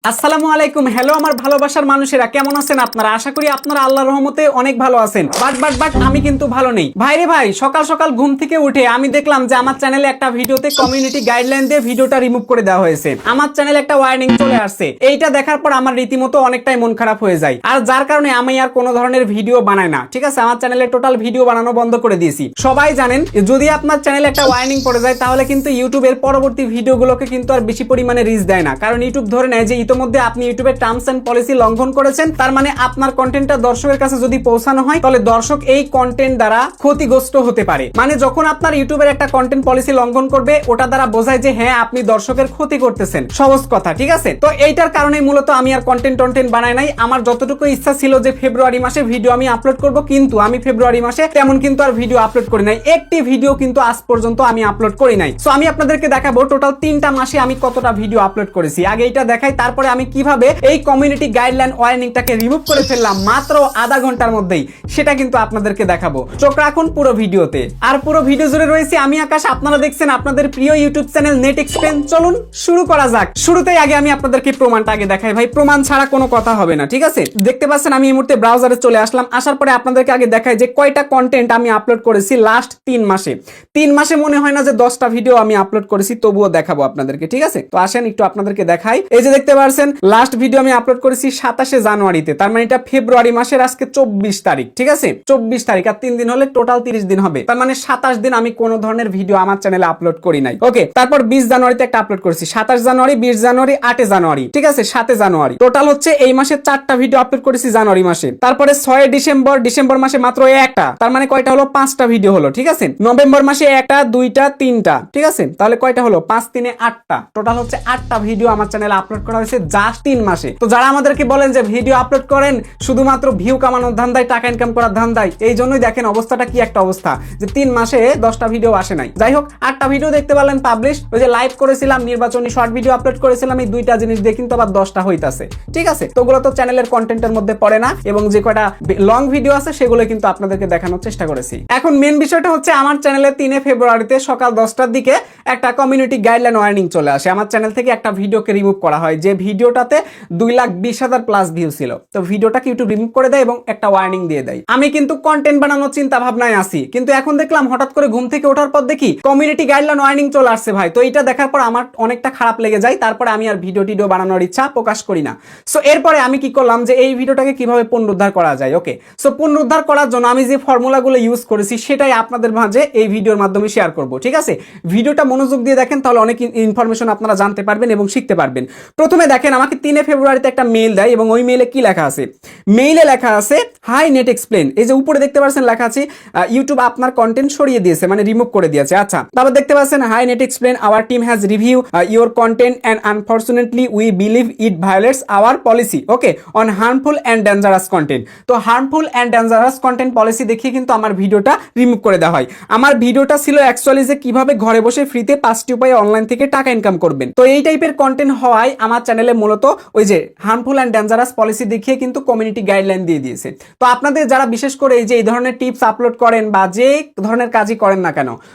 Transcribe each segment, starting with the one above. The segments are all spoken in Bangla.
আসসালামু আলাইকুম। হ্যালো আমার ভালোবাসার মানুষেরা, কেমন আছেন আপনারা? আশা করি আপনারা আল্লাহর রহমতে অনেক ভালো আছেন। বাট আমি কিন্তু ভালো নেই ভাইরে ভাই। সকাল সকাল ঘুম থেকে উঠে আমি দেখলাম যে আমার চ্যানেলে একটা ভিডিওতে কমিউনিটি গাইডলাইন দিয়ে ভিডিওটা রিমুভ করে দেওয়া হয়েছে। আমার চ্যানেলে একটা ওয়ার্নিং চলে আসছে। এইটা দেখার পর আমার রীতিমতো অনেকটাই মন খারাপ হয়ে যায়, আর যার কারণে আমি আর কোনো ধরনের ভিডিও বানাই না। ঠিক আছে, আমার চ্যানেলে টোটাল ভিডিও বানানো বন্ধ করে দিয়েছি। সবাই জানেন যদি আপনার চ্যানেলে একটা ওয়ার্নিং পড়ে যায় তাহলে কিন্তু ইউটিউবের পরবর্তী ভিডিওগুলোকে কিন্তু আর বেশি পরিমাণে রিচ দেয় না, কারণ ইউটিউব ধরে নেয় যে ইতোমধ্যে আপনি ইউটিউবের টার্মস এন্ড পলিসি লঙ্ঘন করেছেন। তার মানে আপনার কন্টেন্টটা দর্শকের কাছে যদি পৌঁছানো হয় তাহলে দর্শক এই কন্টেন্ট দ্বারা ক্ষতিগ্রস্ত হতে পারে। মানে যখন আপনার ইউটিউবের একটা কন্টেন্ট পলিসি লঙ্ঘন করবে ওটা দ্বারা বোঝায় যে হ্যাঁ আপনি দর্শকের ক্ষতি করতেছেন। সহজ কথা, ঠিক আছে? তো এইটার কারণে মূলত আমি আর কন্টেন্ট বানাই নাই। আমার যতটুকু ইচ্ছা ছিল যে ফেব্রুয়ারি মাসে ভিডিও আমি আপলোড করব, কিন্তু আমি ফেব্রুয়ারি মাসে তেমন কিন্তু আর ভিডিও আপলোড করি নাই। একটি ভিডিও কিন্তু আজ পর্যন্ত আমি আপলোড করি নাই। সো আমি আপনাদেরকে দেখাবো টোটাল 3টা মাসে আমি কতটা ভিডিও আপলোড করেছি। আগে এটা দেখাই, তারপরে আমি কিভাবে এই কমিউনিটি গাইডলাইন ওয়ার্নিংটাকে রিমুভ করে ফেললাম মাত্র আধা ঘন্টার মধ্যেই, সেটা কিন্তু আপনাদেরকে দেখাবো। চোখ রাখুন পুরো ভিডিওতে। আর পুরো ভিডিও জুড়ে রয়েছে আমি আকাশ, আপনারা দেখছেন আপনাদের প্রিয় ইউটিউব চ্যানেল নেট এক্সপ্লেন। চলুন শুরু করা যাক। শুরুতেই আগে আমি আপনাদেরকে প্রমাণটা আগে দেখাই ভাই, প্রমাণ ছাড়া কোনো কথা হবে না। ঠিক আছে, দেখতে পাচ্ছেন আমি এই মুহূর্তে ব্রাউজারে চলে আসলাম। আসার পরে আপনাদেরকে আগে দেখাই যে কয়টা কন্টেন্ট আমি আপলোড করেছি লাস্ট 3 মাসে। 3 মাসে মনে হয় না যে 10টা ভিডিও আমি আপলোড করেছি, তবুও দেখাবো আপনাদেরকে। ঠিক আছে, তো আসেন একটু আপনাদেরকে দেখাই। এই যে দেখতে পাচ্ছেন লাস্ট ভিডিও আমি আপলোড করেছি 27শে জানুয়ারিতে, তার মানে এটা ফেব্রুয়ারি মাসের আজকে 24 তারিখ। ঠিক আছে, 24 তারিখ আর 3 দিন হলে টোটাল 30 দিন হবে। তার মানে 27 দিন আমি কোনো ধরনের ভিডিও আমার চ্যানেলে আপলোড করি নাই। ওকে, তারপর 20 জানুয়ারিতে একটা আপলোড করেছি, 27 জানুয়ারি, 20 জানুয়ারি, 8 জানুয়ারি। ঠিক আছে, 7 জানুয়ারি। টোটাল হচ্ছে এই মাসে 4টা ভিডিও আপলোড করেছি জানুয়ারি মাসে। তারপরে 6 ডিসেম্বর, ডিসেম্বর মাসে মাত্র একটা, তার মানে কয়টা হলো? 5টা ভিডিও হলো। ঠিক আছে, নভেম্বর মাসে 1টা, 2টা, 3টা। ঠিক আছে, তাহলে কয়টা হলো? 5 3 8টা। টোটাল হচ্ছে 8টা ভিডিও আমার চ্যানেলে আপলোড করা হয়েছে জাস্ট 3 মাসে। তো যারা আমাদেরকে বলেন যে ভিডিও আপলোড করেন শুধুমাত্র ভিউ কামানোর ধান্দায়, টাকা ইনকাম করার ধান্দায়, এই জন্যই দেখেন অবস্থাটা কি একটা অবস্থা যে 3 মাসে 10টা ভিডিও আসে নাই। যাই হোক, 8টা ভিডিও দেখতে পারলেন পাবলিশ। ওই যে লাইভ করেছিলাম, নির্বাচনী শর্ট ভিডিও আপলোড করেছিলাম, এই 2টা জিনিস দিয়ে কিন্তু আবার 10টা হইতাছে। ঠিক আছে, তো ওগুলো তো চ্যানেলের কন্টেন্টের মধ্যে পড়ে না, এবং যে কয়টা লং ভিডিও আছে সেগুলো কিন্তু আপনাদেরকে দেখানোর চেষ্টা করেছি। এখন মেন বিষয়টা হচ্ছে আমার চ্যানেলে 3 ফেব্রুয়ারিতে সকাল 10টার দিকে একটা কমিউনিটি গাইডলাইন ওয়ার্নিং চলে আসে। আমার চ্যানেল থেকে একটা ভিডিওকে রিমুভ করা হয়, যে ভিডিওটাতে 2,20,000 প্লাস ভিউ ছিল। তো ভিডিওটাকে ইউটিউব রিমুভ করে দেয় এবং একটা ওয়ার্নিং দিয়ে দেয়। আমি কিন্তু কন্টেন্ট বানানোর চিন্তা ভাবনায় আছি, কিন্তু এখন দেখলাম হঠাৎ করে ঘুম থেকে ওঠার পর দেখি কমিউনিটি গাইডলাইন ওয়ার্নিং চলে আসছে ভাই। তো এটা দেখার পর আমার অনেকটা খারাপ লেগে যায়। তারপরে আমি আর ভিডিও বানানোর ইচ্ছা প্রকাশ করি না। সো এরপরে আমি কি করলাম যে এই ভিডিওটাকে কিভাবে পুনরুদ্ধার করা যায়। ওকে, সো পুনরুদ্ধার করার জন্য আমি যে ফর্মুলাগুলো ইউজ করেছি সেটাই আপনাদের মাঝে এই ভিডিওর মাধ্যমে শেয়ার করব। ঠিক আছে, ভিডিওটা মনোযোগ দিয়ে দেখেন, তাহলে অনেক ইনফরমেশন আপনারা জানতে পারবেন এবং শিখতে পারবেন। প্রথমে দেখেন আমাকে 3 ফেব্রুয়ারিতে একটা মেইল দেয়, এবং ওই মেইলে কি লেখা আছে? মেইলে লেখা আছে হাই নেট এক্সপ্লেন। এই যে উপরে দেখতে পাচ্ছেন লেখা আছে ইউটিউব আপনার কন্টেন্ট সরিয়ে দিয়েছে, মানে রিমুভ করে দিয়েছে। আচ্ছা, তারপর দেখতে পাচ্ছেন হাই নেট এক্সপ্লেন, our team has review your content and unfortunately we believe it violates our policy okay on harmful and dangerous content. তো harmful and dangerous content policy দেখিয়ে কিন্তু আমার ভিডিওটা রিমুভ করে দেওয়া হয়। আমার ভিডিওটা ছিল অ্যাকচুয়ালি যে কিভাবে ঘরে বসে ফ্রিতে 5টি উপায়ে অনলাইন থেকে টাকা ইনকাম করবেন। তো এই টাইপের কন্টেন্ট হওয়ায় আমার চ্যানেলে মূলত ওই যে হার্মফুল এন্ড ডেঞ্জারাস পলিসি দেখিয়ে কিন্তু কমিউনিটি গাইডলাইন দিয়ে দিয়েছে। তো আপনাদের যারা বিশেষ করে এই যে এই ধরনের টিপস আপলোড করেন বা যে ধরনের কাজই করেন না কেন,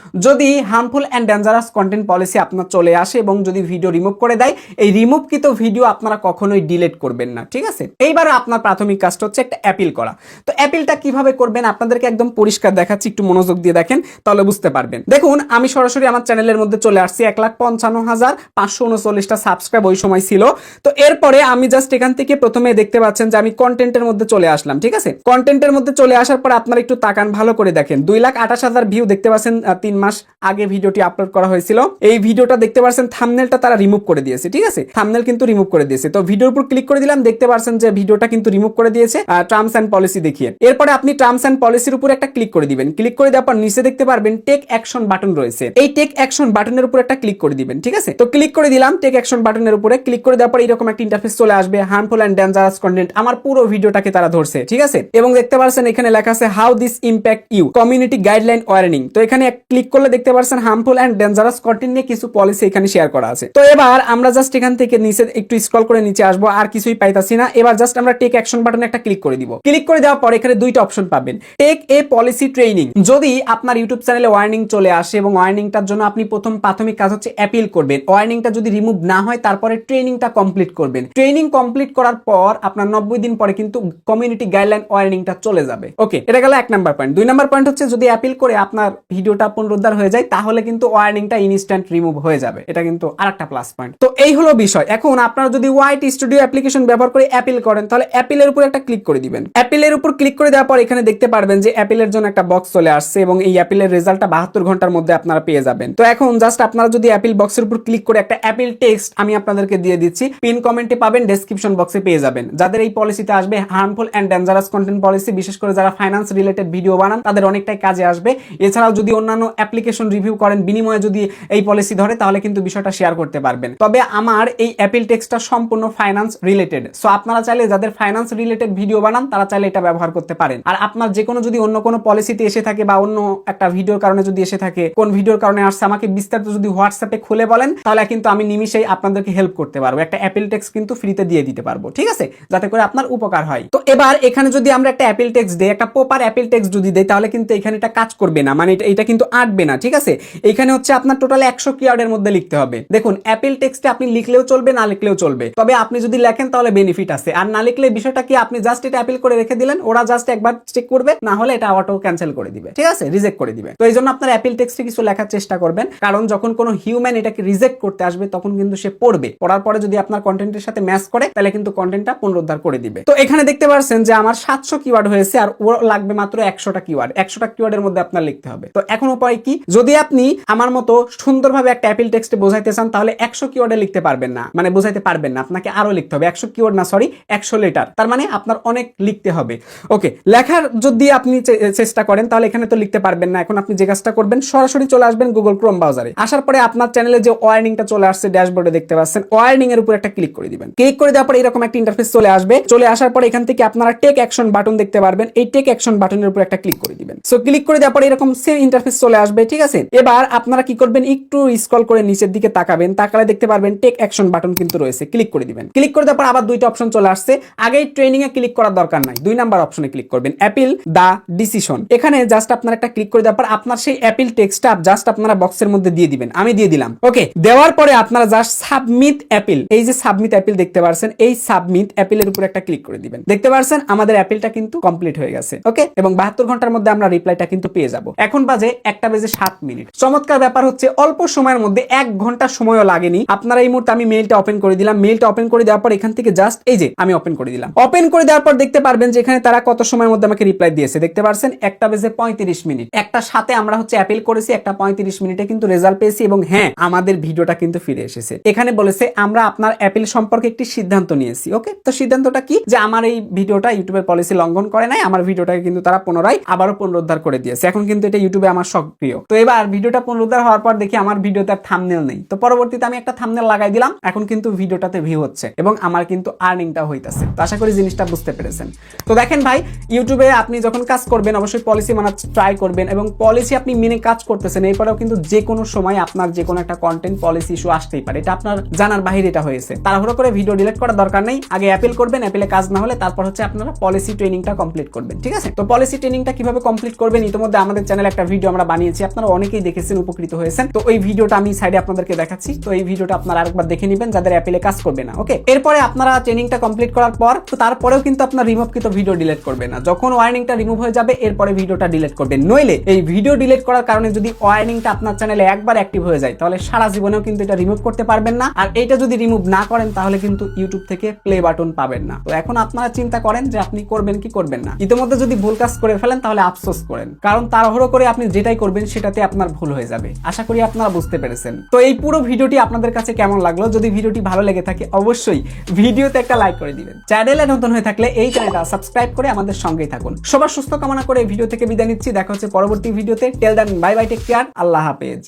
যদি harmful and dangerous content policy আপনার চলে আসে এবং যদি ভিডিও রিমুভ করে দেয়, এই রিমুভকৃত ভিডিও আপনারা কখনোই ডিলিট করবেন না। ঠিক আছে, এইবার আপনার প্রাথমিক কাজটা হচ্ছে একটা অ্যাপিল করা। তো অ্যাপিলটা কিভাবে করবেন আপনাদেরকে একদম পরিষ্কার দেখাচ্ছি, একটু মনোযোগ দিয়ে দেখেন তাহলে বুঝতে পারবেন। দেখুন, আমি সরাসরি আমার চ্যানেলের মধ্যে চলে আসছি। 1,55,539টা সাবস্ক্রাইব ওই সময় ছিল। তো এরপরে আমি জাস্ট এখান থেকে প্রথমে দেখতে পাচ্ছেন যে আমি কন্টেন্টের মধ্যে চলে আসলাম। ঠিক আছে, কন্টেন্টের মধ্যে চলে আসার পর আপনারা একটু তাকান ভালো করে দেখেন, 2,28,000 ভিউ দেখতে পাচ্ছেন। 3 মাস আগে ভিডিওটি আপলোড করা হয়েছিল। এই ভিডিওটা দেখতে পাচ্ছেন থাম্বনেলটা তারা রিমুভ করে দিয়েছে। ঠিক আছে, থাম্বনেল কিন্তু রিমুভ করে দিয়েছে। তো ভিডিওর উপর ক্লিক করে দিলাম, দেখতে পাচ্ছেন যে ভিডিওটা কিন্তু রিমুভ করে দিয়েছে টার্মস এন্ড পলিসি দেখিয়ে। এরপরে আপনি টার্মস এন্ড পলিসির উপর একটা ক্লিক করে দিবেন। ক্লিক করে দেওয়ার পর নিচে দেখতে পারবেন টেক অ্যাকশন বাটন রয়েছে। এই টেক অ্যাকশন বাটনের উপর একটা ক্লিক করে দিবেন। ঠিক আছে, তো ক্লিক করে দিলাম টেক অ্যাকশন বাটনের উপরে। ক্লিক করে দেওয়ার পর এরকম একটা ইন্টারফেস চলে আসবে, হার্মফুল এন্ড ডেঞ্জারাস কন্টেন্ট। আমার পুরো ভিডিওটাকে তারা ধরছে। ঠিক আছে, এবং দেখতে পাচ্ছেন এখানে লেখা আছে how this impact you community guideline warning. তো এখানে ক্লিক করলে দেখতে পাচ্ছেন হার্মফুল এন্ড ডেঞ্জারাস কন্টেন্ট নিয়ে কিছু পলিসি এখানে শেয়ার করা আছে। তো এবার আমরা জাস্ট এখান থেকে নিচে একটু স্ক্রল করে নিচে আসবো, আর কিছুই পাইতাছি না। এবার জাস্ট আমরা টেক অ্যাকশন বাটনে একটা ক্লিক করে দিব। ক্লিক করে দেওয়ার পর এখানে 2টা অপশন পাবেন, টেক এ পলিসি ট্রেনিং। যদি আপনার ইউটিউব চ্যানেলে ওয়ার্নিং চলে আসে এবং ওয়ার্নিংটার জন্য আপনি প্রাথমিক কাজ হচ্ছে অ্যাপিল করবেন। ওয়ার্নিংটা যদি রিমুভ না হয় তারপরে ট্রেনিংটা কমপ্লিট করবেন। ট্রেনিং কমপ্লিট করার পর আপনার 90 দিন পরে কিন্তু কমিউনিটি গাইডলাইন ওয়ার্নিংটা চলে যাবে। ওকে, এটা গেল 1 নাম্বার পয়েন্ট। 2 নাম্বার পয়েন্ট হচ্ছে যদি অ্যাপিল করে আপনার ভিডিওটা পুনরুদ্ধার হয়ে যায় তাহলে কিন্তু ওয়ার্নিংটা ইনস্ট্যান্ট রিমুভ হয়ে যাবে। এটা কিন্তু আরেকটা প্লাস পয়েন্ট। তো এই হলো বিষয়। এখন আপনারা যদি ওয়াইটি স্টুডিও অ্যাপ্লিকেশন ব্যবহার করে অ্যাপিল করেন তাহলে অ্যাপিলের উপর একটা ক্লিক করে দিবেন। অ্যাপিলের উপর ক্লিক করে দেওয়ার পর এখানে দেখতে পারবেন যে অ্যাপিলের জন্য একটা বক্স চলে আসছে এবং এই অ্যাপিলের রেজাল্টটা 72 ঘন্টার মধ্যে আপনারা পেয়ে যাবেন। তো এখন জাস্ট আপনারা যদি অ্যাপিল বক্সের উপর ক্লিক করে একটা অ্যাপিল টেক্সট আমি আপনাদেরকে দিয়ে দিচ্ছি, পিন কমেন্টে পাবেন, ডেসক্রিপশন বক্সে পেয়ে যাবেন। যাদের এই পলিসিতে আসবে harmful and dangerous content policy, বিশেষ করে যারা ফাইন্যান্স রিলেটেড ভিডিও বানান তাদের অনেকটাই কাজে আসবে। এছাড়াও যদি অন্যান্য অ্যাপ্লিকেশন রিভিউ করেন বিনিময়ে যদি এই পলিসি ধরে তাহলে কিন্তু বিষয়টা শেয়ার করতে পারবেন। তবে আমার এই অ্যাপিল টেক্সটটা সম্পূর্ণ ফাইন্যান্স রিলেটেড, সো আপনারা চাইলে যাদের ফাইন্যান্স রিলেটেড ভিডিও বানান তারা চাইলে এটা ব্যবহার করতে পারেন। আর আপনার যে কোনো যদি অন্য কোনো পলিসিতে এসে থাকে বা অন্য একটা ভিডিওর কারণে যদি এসে থাকে, কোন ভিডিওর কারণে আসছে আমাকে বিস্তারিত যদি হোয়াটসঅ্যাপে খুলে বলেন তাহলে কিন্তু আমি নিমিশেই আপনাদেরকে হেল্প করতে পারবো। একটা অ্যাপিল টেক্সট কিন্তু ফ্রিতে দিয়ে দিতে পারবো, ঠিক আছে, যাতে করে আপনার উপকার হয়। তো এবার এখানে যদি আমরা একটা অ্যাপিল টেক্সট দেই, একটা প্রপার অ্যাপিল টেক্সট যদি দেই তাহলে কিন্তু এখানে এটা কাজ করবে না, মানে এটা কিন্তু আটবে না, ঠিক আছে। এখানে হচ্ছে আপনার টোটাল 100 কিওয়ার্ডের মধ্যে লিখতে হবে। দেখুন অ্যাপিল টেক্সটে আপনি লিখলেও চলবে, না লিখলেও চলবে, তবে আপনি যদি লেখেন তাহলে বেনিফিট আছে। আর না লিখলে বিষয়টা কি, আপনি জাস্ট এটা অ্যাপিল করে রেখে দিলেন, ওরা জাস্ট একবার চেক করবে, না হলে এটা অটো ক্যান্সেল করে দিবে, ঠিক আছে, রিজেক্ট করে দিবে। তো এই জন্য আপনার অ্যাপিল টেক্সটে কিছু লেখার চেষ্টা করবেন, কারণ যখন কোনো হিউম্যান এটাকে রিজেক্ট করতে আসবে তখন কিন্তু সে পড়বে, পড়ার পরে যদি আপনার কন্টেন্টের সাথে ম্যাচ করে তাহলে কিন্তু কন্টেন্টটা পুনরুদ্ধার করে দিবে। তো এখানে দেখতে পাচ্ছেন যে আমার 700 কিওয়ার্ড হয়েছে আর ওর লাগবে মাত্র 100টা কিওয়ার্ড। 100টা কিওয়ার্ডের মধ্যে আপনার লিখতে হবে। তো এখন উপায় কি, যদি আপনি আমার মতো সুন্দরভাবে একটা অ্যাপিল টেক্সটে বোঝাইতে চান তাহলে 100 কিওয়ার্ডে লিখতে পারবেন না, মানে বোঝাইতে পারবেন না, আপনাকে আরো লিখতে হবে। 100 কিওয়ার্ড না, সরি 100 লেটার, তার মানে আপনার অনেক লিখতে হবে। ওকে, লেখার যদি আপনি চেষ্টা করেন তাহলে এখানে তো লিখতে পারবেন না। এখন আপনি যে কাজটা করবেন, সরাসরি চলে আসবেন গুগল ক্রোম ব্রাউজারে। আসার পরে আপনার চ্যানেলে যে ওয়ার্নিংটা চলে আসছে ড্যাশবোর্ডে দেখতে পাচ্ছেন, ওয়ার্নিং এর উপর একটা ক্লিক করে দিবেন। ক্লিক করে দেওয়ার পরে এরকম একটা ইন্টারফেস চলে আসবে। চলে আসার পরে এখান থেকে আপনারা টেক অ্যাকশন বাটন দেখতে পারবেন, এই টেক অ্যাকশন বাটনের উপর একটা ক্লিক করে দিবেন। সো ক্লিক করে দেওয়ার পরে এরকম সেম ইন্টারফেস চলে আসবে, ঠিক আছে। এবার আপনারা কি করবেন, একটু স্ক্রল করে নিচের দিকে তাকাবেন, তাকালে দেখতে পারবেন টেক অ্যাকশন বাটন কিন্তু রয়েছে, ক্লিক করে দিবেন। ক্লিক করে দেওয়ার পর আবার দুইটা অপশন চলে আসছে। আগেই ট্রেনিং এ ক্লিক করার দরকার নাই, 2 নাম্বার অপশনে ক্লিক করবেন, অ্যাপিল দা ডিসিশন। এখানে জাস্ট আপনারা একটা ক্লিক করে দেওয়ার পর আপনার সেই অ্যাপিল টেক্সটটা জাস্ট আপনারা বক্সের মধ্যে দিয়ে দিবেন। আমি দিয়ে দিলাম। ওকে, দেওয়ার পরে আপনারা জাস্ট সাবমিট অ্যাপিল, এই যে সাবমিট অ্যাপিল দেখতে পাচ্ছেন, এই সাবমিট অ্যাপিলের উপর একটা ক্লিক করে দিবেন। দেখতে পাচ্ছেন আমাদের অ্যাপিলটা কিন্তু কমপ্লিট হয়ে গেছে। ওকে, এবং 72 ঘন্টার মধ্যে আমরা রিপ্লাইটা কিন্তু পেয়ে যাব। এখন বাজে 1:07। চমৎকার ব্যাপার হচ্ছে অল্প সময়ের মধ্যে 1 ঘন্টা সময়ও লাগেনি। আপনারা এই মুহূর্তে আমি মেইলটা ওপেন করে দিলাম। মেইলটা ওপেন করে দেওয়ার পর এখান থেকে জাস্ট এই যে আমি ওপেন করে দিলাম। ওপেন করে দেওয়ার পর দেখতে পারবেন যে এখানে তারা কত সময়ের মধ্যে আমাকে রিপ্লাই দিয়েছে। দেখতে পাচ্ছেন 1:35। একটা সাথে আমরা হচ্ছে অ্যাপিল করেছি, 1:35 মিনিটে কিন্তু রেজাল্ট পেয়েছি এবং হ্যাঁ আমাদের ভিডিওটা কিন্তু ফিরে এসেছে। এখানে বলেছে আমরা আপনার অ্যাপিল সম্পর্কে একটি সিদ্ধান্ত নিয়েছি। ওকে, তো সিদ্ধান্তটা কি, যে আমার এই ভিডিওটা ইউটিউবের পলিসি লঙ্ঘন করে নাই, আমার ভিডিওটাকে কিন্তু তারা পুনরায় আবারও পুনরুদ্ধার করে দিয়েছে। এখন কিন্তু এটা ইউটিউবে আমার সক্রিয়। তো এবার ভিডিওটা পুনরুদ্ধার হওয়ার পর দেখি আমার ভিডিওতে আর থাম্বনেল নেই। তো পরবর্তীতে আমি একটা থাম্বনেল লাগাই দিলাম, এখন কিন্তু ভিডিওটাতে ভিউ হচ্ছে এবং আমার কিন্তু আর্নিংটা হইতাছে। তো আশা করি জিনিসটা বুঝতে পেরেছেন। তো দেখেন ভাই, ইউটিউবে আপনি যখন কাজ করবেন অবশ্যই পলিসি মানা ট্রাই করবেন এবং পলিসি আপনি মেনে কাজ করতেছেন, এরপরেও কিন্তু যে কোনো সময় আপনার যে কোনো একটা কন্টেন্ট পলিসি ইস্যু আসতেই পারে। এটা আপনার জানার বাহিরে এটা হয়েছে। তাড়াহুড়ো করে ভিডিও ডিলিট করার দরকার নেই, আগে অ্যাপিল করবেন, অ্যাপিলে কাজ না হলে তারপর হচ্ছে আপনারা পলিসি ট্রেনিংটা কমপ্লিট করবেন, ঠিক আছে। তো পলিসি ট্রেনিংটা কিভাবে কমপ্লিট করবেন ইতিমধ্যে আমাদের চ্যানেলে একটা ভিডিও আমরা বানিয়েছি, আপনারা অনেকেই দেখেছেন, উপকৃত হয়েছেন। তো ওই ভিডিওটা আমি সাইডে আপনাদেরকে দেখাচ্ছি। তো এই ভিডিওটা আপনারা আরেকবার দেখে নেবেন যাদের অ্যাপিলে কাজ করবে না। ওকে, এরপরে আপনারা ট্রেনিংটা কমপ্লিট করার পর তো তারপরেও কিন্তু আপনার রিমুভকৃত ভিডিও ডিলিট করবেন না। যখন ওয়ার্নিংটা রিমুভ হয়ে যাবে এরপরে ভিডিওটা ডিলিট করবেন। নইলে এই ভিডিও ডিলিট করার কারণে যদি ওয়ার্নিংটা আপনার চ্যানেলে একবার অ্যাক্টিভ হয়ে যায় তাহলে সারা জীবনেও কিন্তু এটা রিমুভ করতে পারবেন না। আর এটা যদি রিমুভ না করেন তাহলে কিন্তু ইউটিউব থেকে প্লে বাটন পাবেন না। তো এখন আপনারা চিন্তা করেন যে আপনি করবেন কি করবেন না। ইতিমধ্যে যদি ভুল কাজ করে ফেলেন তাহলে আফসোস করেন, কারণ তাড়াহুড়ো করে আপনি যেটাই করবেন সেটাতে আপনার ভুল হয়ে যাবে। আশা করি আপনারা বুঝতে পেরেছেন। তো এই পুরো ভিডিওটি আপনাদের কাছে কেমন লাগলো, যদি ভিডিওটি ভালো লেগে থাকে অবশ্যই ভিডিওতে একটা লাইক করে দিবেন। চ্যানেলে নতুন হয়ে থাকলে এই চ্যানেলটা সাবস্ক্রাইব করে আমাদের সঙ্গেই থাকুন। সবার সুস্থ কামনা করে ভিডিও থেকে বিদায় নিচ্ছি। দেখা হচ্ছে পরবর্তী ভিডিওতে। টেল দেন বাই বাই, টেক কেয়ার, আল্লাহ হাফেজ।